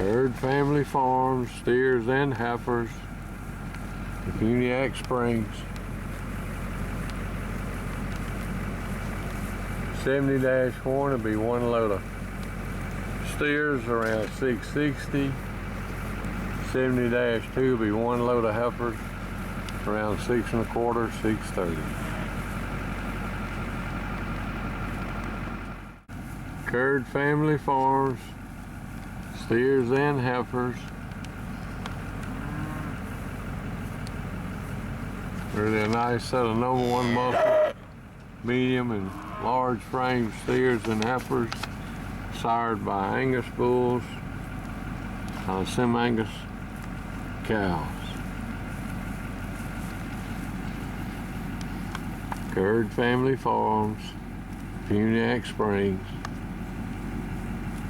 CURRID family farms, steers and heifers, Uniac Springs. 70-1 will be one load of steers around 660. 70-2 will be one load of heifers around 6 1/4, 630. CURRID family farms, steers and heifers. Really a nice set of #1 muscle, medium and large frame steers and heifers, sired by Angus bulls, Sem-Angus cows. CURRID family farms, Uniac Springs.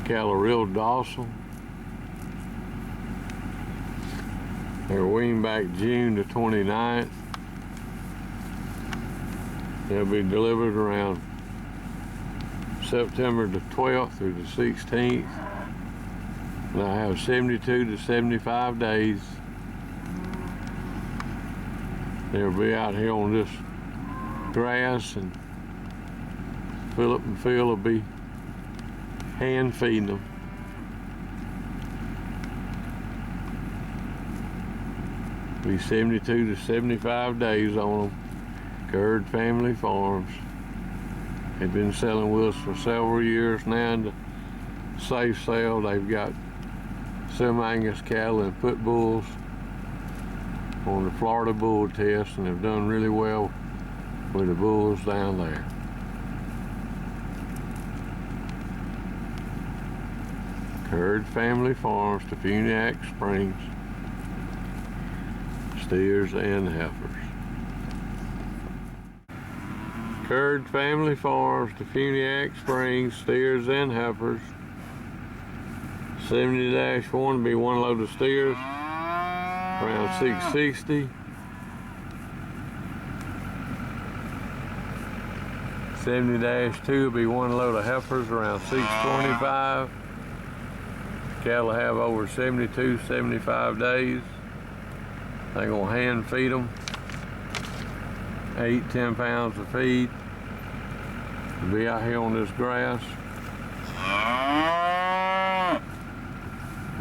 Cattle are real docile. They're weaned back June the 29th. They'll be delivered around September the 12th through the 16th. And I have 72 to 75 days. They'll be out here on this grass, and Philip and Phil will be hand feeding them. Be 72 to 75 days on them. CURRID family farms. They've been selling with us for several years now, and the safe sale. They've got Sem-Angus cattle and put bulls on the Florida bull test, and have done really well with the bulls down there. CURRID family farms to Uniac Springs, steers and heifers. CURRID family farms to Uniac Springs, steers and heifers. 70-1 will be one load of steers around 660. 70-2 will be one load of heifers around 625. Cattle have over 72, 75 days. They're gonna hand feed them 8-10 pounds of feed. They'll be out here on this grass.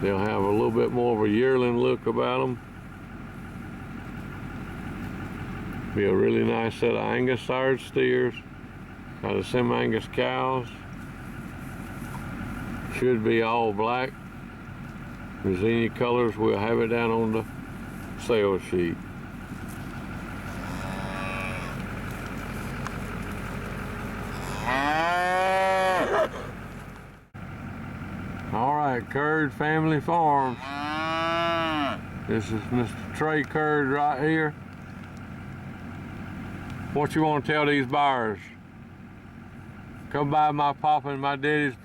They'll have a little bit more of a yearling look about them. Be a really nice set of Angus sired steers out of Sem-Angus cows. Should be all black. If there's any colors, we'll have it down on the sales sheet. All right, CURRID family farms. This is Mr. Trey CURRID right here. What you want to tell these buyers? Come buy my papa and my daddy's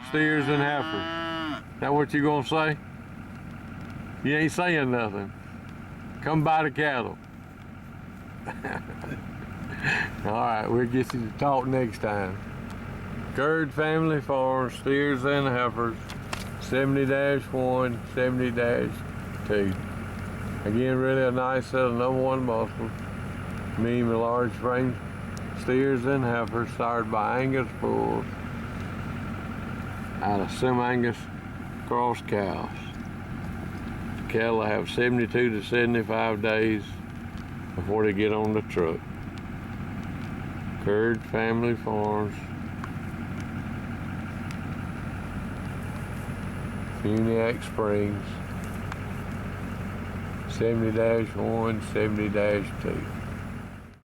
steers and heifers. Is that what you gonna say? You ain't saying nothing. Come buy the cattle. All right, we'll get you to talk next time. CURRID family farms, steers and heifers, 70-1, 70-2. Again, really a nice set of #1 muscle, medium and large frame steers and heifers, sired by Angus bulls out of Sem-Angus cross cows. Cattle have 72 to 75 days before they get on the truck. CURRID family farms, Uniac Springs, 70-1, 70-2.